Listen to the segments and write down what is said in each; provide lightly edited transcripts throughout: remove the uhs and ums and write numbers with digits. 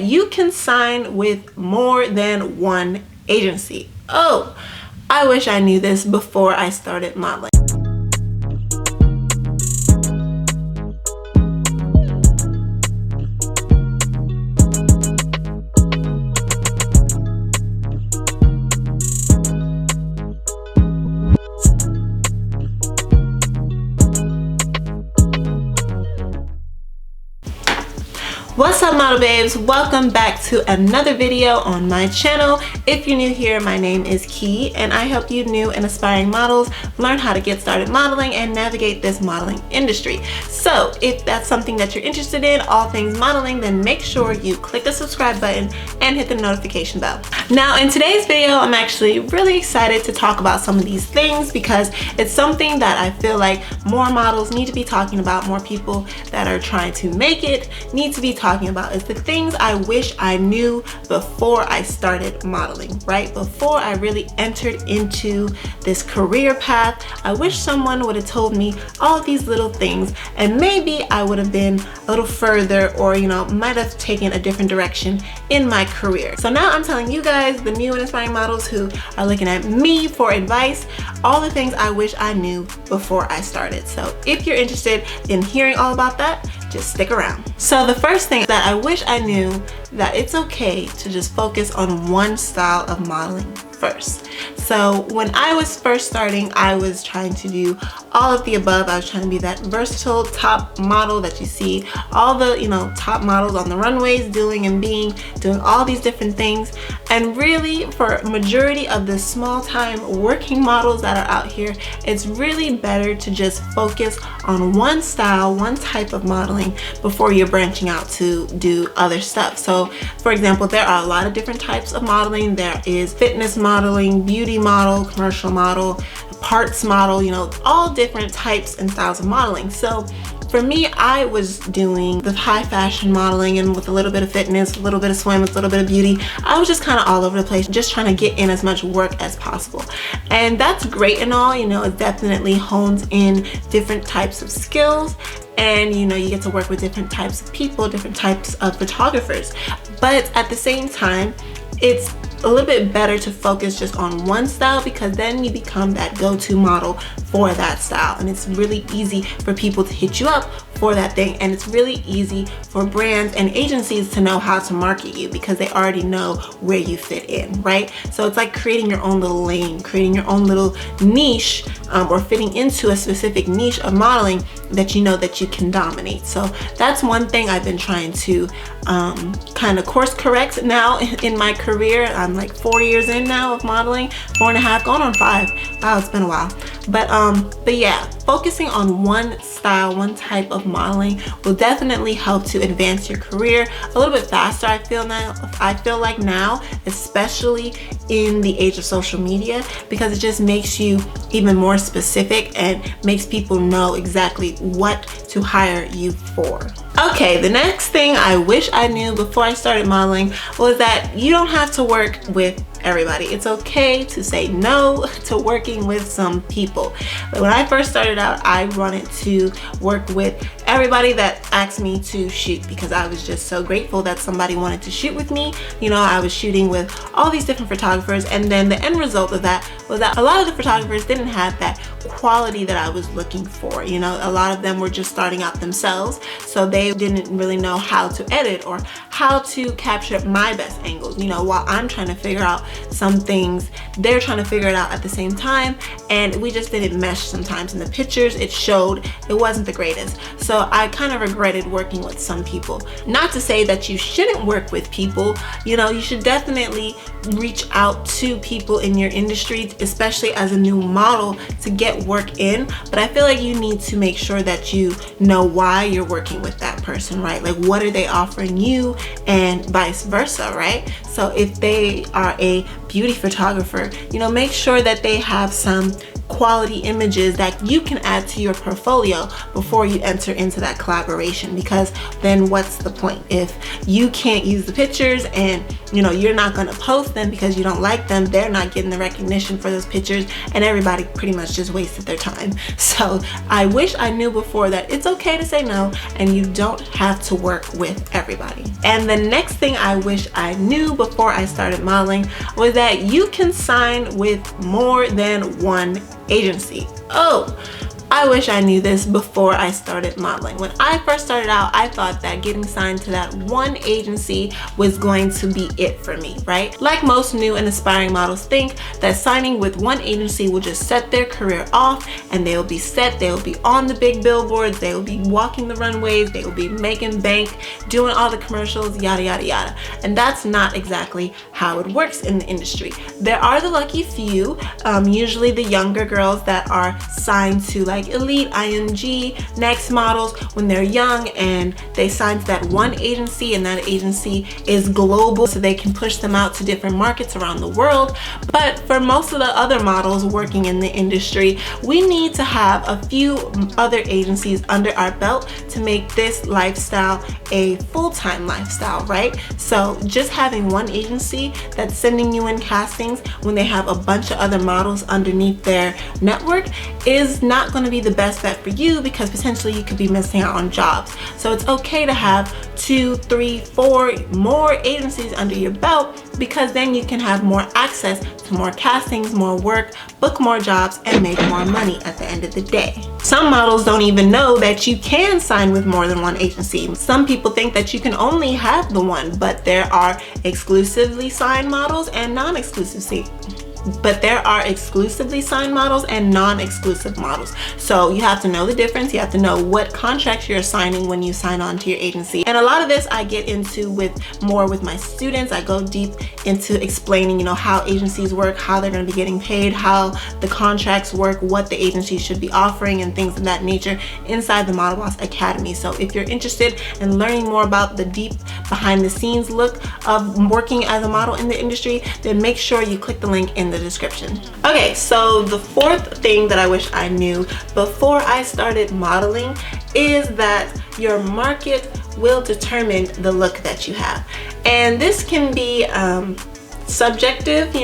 you can sign with more than one agency. Oh, I wish I knew this before I started modeling. What's up, model babes? Welcome back to another video on my channel. If you're new here, my name is Key and I help you new and aspiring models learn how to get started modeling and navigate this modeling industry. So if that's something that you're interested in, all things modeling, then make sure you click the subscribe button and hit the notification bell. Now in today's video, I'm actually really excited to talk about some of these things because it's something that I feel like more models need to be talking about, more people that are trying to make it need to be talking about. Is the things I wish I knew before I started modeling, right? Before I really entered into this career path, I wish someone would have told me all of these little things and maybe I would have been a little further, or might have taken a different direction in my career. So now I'm telling you guys, the new and aspiring models who are looking at me for advice, all the things I wish I knew before I started. So if you're interested in hearing all about that, just stick around. So the first thing that I wish I knew, that it's okay to just focus on one style of modeling first. So when I was first starting, I was trying to do all of the above. I was trying to be that versatile top model that you see all the top models on the runways doing all these different things. And really, for majority of the small time working models that are out here, it's really better to just focus on one style, one type of modeling before you're branching out to do other stuff. So for example, there are a lot of different types of modeling. There is fitness modeling, beauty model, commercial model, parts model, all different types and styles of modeling. So for me, I was doing the high fashion modeling and with a little bit of fitness, a little bit of swim, a little bit of beauty. I was just kind of all over the place, just trying to get in as much work as possible. And that's great and all, it definitely hones in different types of skills. And you get to work with different types of people, different types of photographers. But at the same time, it's a little bit better to focus just on one style, because then you become that go-to model for that style, and it's really easy for people to hit you up for that thing, and it's really easy for brands and agencies to know how to market you because they already know where you fit in, right? So it's like creating your own little lane, creating your own little niche, or fitting into a specific niche of modeling that you know that you can dominate. So that's one thing I've been trying to kind of course correct now in my career. I'm like 4 years in now of modeling, 4.5, going on 5. Wow, it's been a while. But yeah, focusing on one style, one type of modeling will definitely help to advance your career a little bit faster. I feel like now, especially in the age of social media, because it just makes you even more specific and makes people know exactly what to hire you for. Okay, the next thing I wish I knew before I started modeling was that you don't have to work with everybody. It's okay to say no to working with some people. But when I first started out, I wanted to work with everybody that asked me to shoot because I was just so grateful that somebody wanted to shoot with me. I was shooting with all these different photographers, and then the end result of that was that a lot of the photographers didn't have that quality that I was looking for. A lot of them were just starting out themselves, so they didn't really know how to edit or how to capture my best angles. While I'm trying to figure out some things, they're trying to figure it out at the same time, and we just didn't mesh sometimes. In the pictures, it showed it wasn't the greatest. So I kind of regretted working with some people. Not to say that you shouldn't work with people, you should definitely reach out to people in your industry, especially as a new model, to get work in. But I feel like you need to make sure that you know why you're working with that person, right? Like, what are they offering you, and vice versa, right? So if they are a beauty photographer, make sure that they have some quality images that you can add to your portfolio before you enter into that collaboration, because then what's the point if you can't use the pictures and you're not going to post them because you don't like them, they're not getting the recognition for those pictures, and everybody pretty much just wasted their time. So I wish I knew before that it's okay to say no, and you don't have to work with everybody. And the next thing I wish I knew before I started modeling was that you can sign with more than one agency. Oh, I wish I knew this before I started modeling. When I first started out, I thought that getting signed to that one agency was going to be it for me, right? Like most new and aspiring models think that signing with one agency will just set their career off, and they will be set, they will be on the big billboards, they will be walking the runways, they will be making bank, doing all the commercials, yada, yada, yada. And that's not exactly how it works in the industry. There are the lucky few, usually the younger girls that are signed to like Elite, IMG, Next models when they're young, and they sign to that one agency, and that agency is global, so they can push them out to different markets around the world. But for most of the other models working in the industry, we need to have a few other agencies under our belt to make this lifestyle a full-time lifestyle, right? So just having one agency that's sending you in castings when they have a bunch of other models underneath their network is not going to be the best bet for you, because potentially you could be missing out on jobs. So it's okay to have 2, 3, 4 more agencies under your belt, because then you can have more access to more castings, more work, book more jobs, and make more money at the end of the day. Some models don't even know that you can sign with more than one agency. Some people think that you can only have the one, but there are exclusively signed models and non-exclusively. But there are exclusively signed models and non-exclusive models. So you have to know the difference. You have to know what contracts you're signing when you sign on to your agency. And a lot of this I get into more with my students. I go deep into explaining, how agencies work, how they're going to be getting paid, how the contracts work, what the agency should be offering, and things of that nature inside the Model Boss Academy. So if you're interested in learning more about the deep behind the scenes look of working as a model in the industry, then make sure you click the link in the description. Okay, so the fourth thing that I wish I knew before I started modeling is that your market will determine the look that you have. And this can be subjective.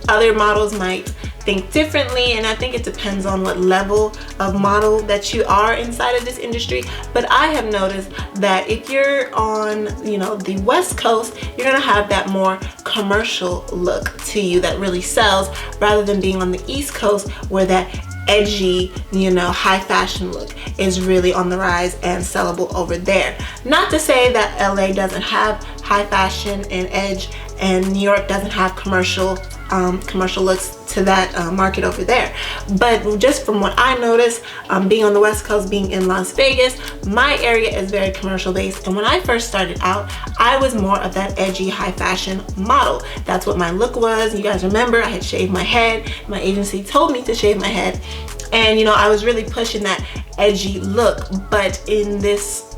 Other models might think differently, and I think it depends on what level of model that you are inside of this industry. But I have noticed that if you're on the West Coast, you're gonna have that more commercial look to you that really sells, rather than being on the East Coast where that edgy, high fashion look is really on the rise and sellable over there. Not to say that LA doesn't have high fashion and edge, and New York doesn't have commercial looks to that market over there. But just from what I noticed, being on the West Coast, being in Las Vegas, my area is very commercial based. And when I first started out, I was more of that edgy high fashion model. That's what my look was. You guys remember I had shaved my head. My agency told me to shave my head. And I was really pushing that edgy look. But in this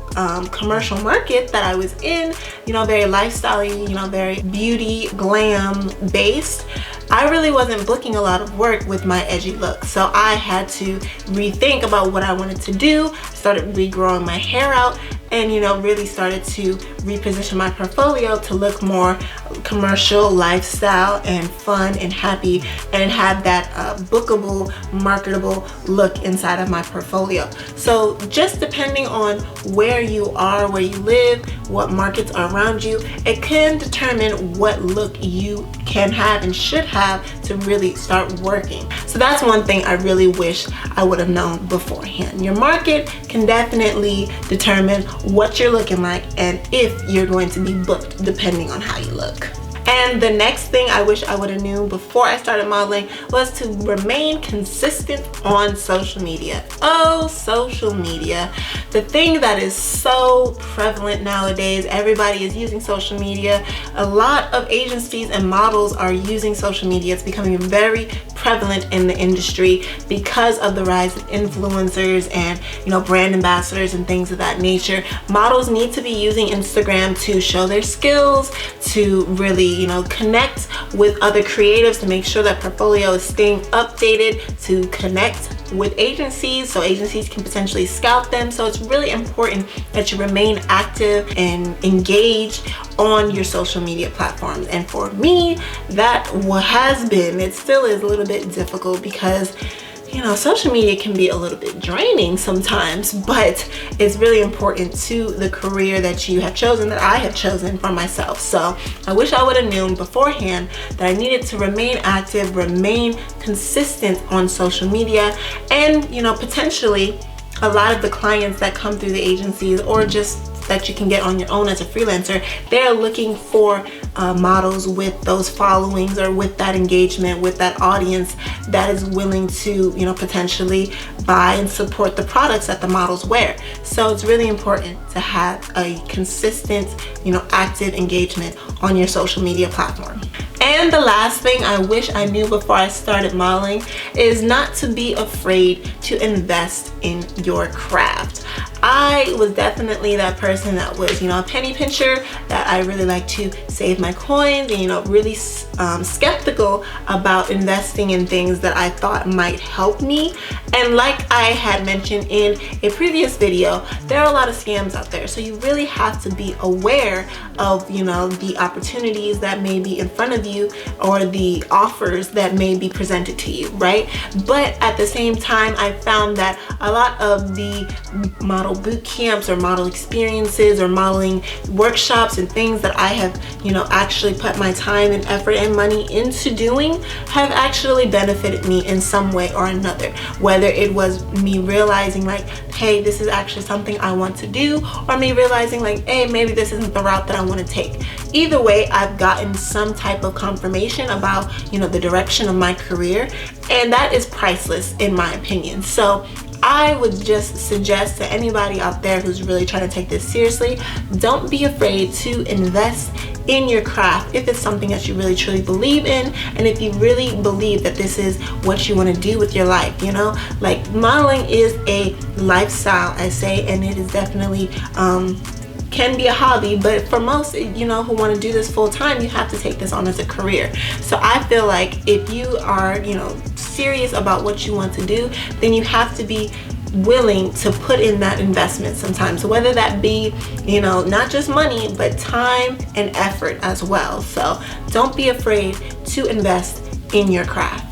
commercial market that I was in, very lifestyle-y, very beauty, glam based, I really wasn't booking a lot of work with my edgy look. So I had to rethink about what I wanted to do. Started regrowing my hair out, and really started to reposition my portfolio to look more commercial, lifestyle, and fun and happy, and have that bookable, marketable look inside of my portfolio. So just depending on where you are, where you live, what markets are around you, it can determine what look you can have and should have to really start working. So that's one thing I really wish I would have known beforehand. Your market can definitely determine what you're looking like and if you're going to be booked depending on how you look. And the next thing I wish I would have knew before I started modeling was to remain consistent on social media. Oh, social media. The thing that is so prevalent nowadays. Everybody is using social media. A lot of agencies and models are using social media. It's becoming very prevalent in the industry because of the rise of influencers and brand ambassadors and things of that nature. Models need to be using Instagram to show their skills, to really connect with other creatives, to make sure that portfolio is staying updated, to connect with agencies, so agencies can potentially scout them. So it's really important that you remain active and engaged on your social media platforms. And for me, that has been, it still is a little bit difficult because, you know, social media can be a little bit draining sometimes, but it's really important to the career that you have chosen, that I have chosen for myself. So I wish I would have known beforehand that I needed to remain active, remain consistent on social media, and, you know, potentially a lot of the clients that come through the agencies, or just that you can get on your own as a freelancer, they're looking for models with those followings, or with that engagement, with that audience that is willing to, you know, potentially buy and support the products that the models wear. So it's really important to have a consistent, you know, active engagement on your social media platform. And the last thing I wish I knew before I started modeling is not to be afraid to invest in your craft. I was definitely that person that was, you know, a penny pincher, that I really like to save my coins, and, you know, really skeptical about investing in things that I thought might help me. And like I had mentioned in a previous video, there are a lot of scams out there. So you really have to be aware of, you know, the opportunities that may be in front of you, or the offers that may be presented to you, right? But at the same time, I found that a lot of the model boot camps, or model experiences, or modeling workshops and things that I have, you know, actually put my time and effort and money into doing have actually benefited me in some way or another. Whether it was me realizing like, hey, this is actually something I want to do, or me realizing like, hey, maybe this isn't the route that I want to take. Either way, I've gotten some type of confirmation about, you know, the direction of my career, and that is priceless in my opinion. So I would just suggest to anybody out there who's really trying to take this seriously, don't be afraid to invest in your craft if it's something that you really truly believe in, and if you really believe that this is what you want to do with your life. You know, like, modeling is a lifestyle, I say, and it is definitely can be a hobby, but for most, you know, who want to do this full time, you have to take this on as a career. So I feel like if you are, you know, serious about what you want to do, then you have to be willing to put in that investment sometimes, whether that be, you know, not just money, but time and effort as well. So don't be afraid to invest in your craft.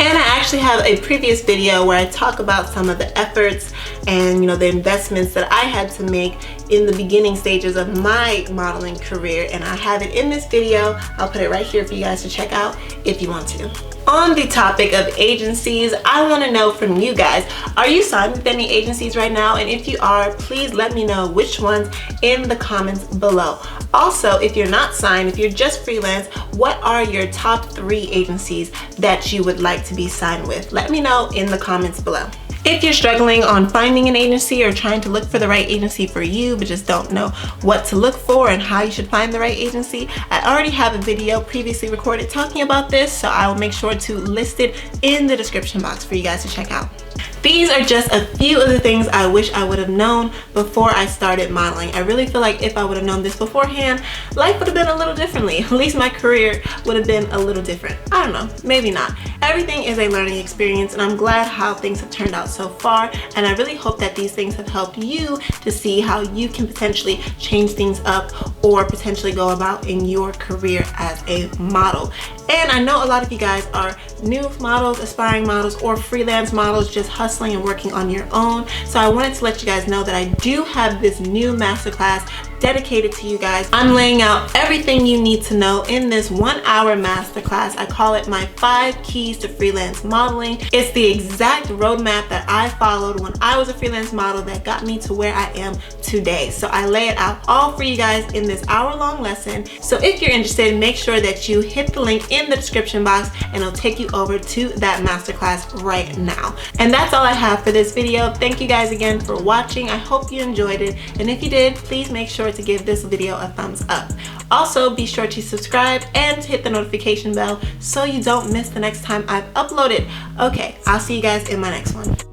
And I actually have a previous video where I talk about some of the efforts and, you know, the investments that I had to make in the beginning stages of my modeling career, and I have it in this video. I'll put it right here for you guys to check out if you want to. On the topic of agencies, I want to know from you guys, are you signed with any agencies right now? And if you are, please let me know which ones in the comments below. Also, if you're not signed, if you're just freelance, what are your top 3 agencies that you would like to be signed with? Let me know in the comments below. If you're struggling on finding an agency, or trying to look for the right agency for you but just don't know what to look for and how you should find the right agency, I already have a video previously recorded talking about this, so I will make sure to list it in the description box for you guys to check out. These are just a few of the things I wish I would have known before I started modeling. I really feel like if I would have known this beforehand, life would have been a little differently. At least my career would have been a little different. I don't know, maybe not. Everything is a learning experience, and I'm glad how things have turned out so far, and I really hope that these things have helped you to see how you can potentially change things up, or potentially go about in your career as a model. And I know a lot of you guys are new models, aspiring models, or freelance models just hustling and working on your own. So I wanted to let you guys know that I do have this new masterclass dedicated to you guys. I'm laying out everything you need to know in this 1-hour masterclass. I call it my 5 keys to freelance modeling. It's the exact roadmap that I followed when I was a freelance model that got me to where I am today. So I lay it out all for you guys in this hour-long lesson. So if you're interested, make sure that you hit the link in the description box, and it'll take you over to that masterclass right now. And that's all I have for this video. Thank you guys again for watching. I hope you enjoyed it, and if you did, please make sure to give this video a thumbs up. Also, be sure to subscribe and hit the notification bell so you don't miss the next time I've uploaded. Okay, I'll see you guys in my next one.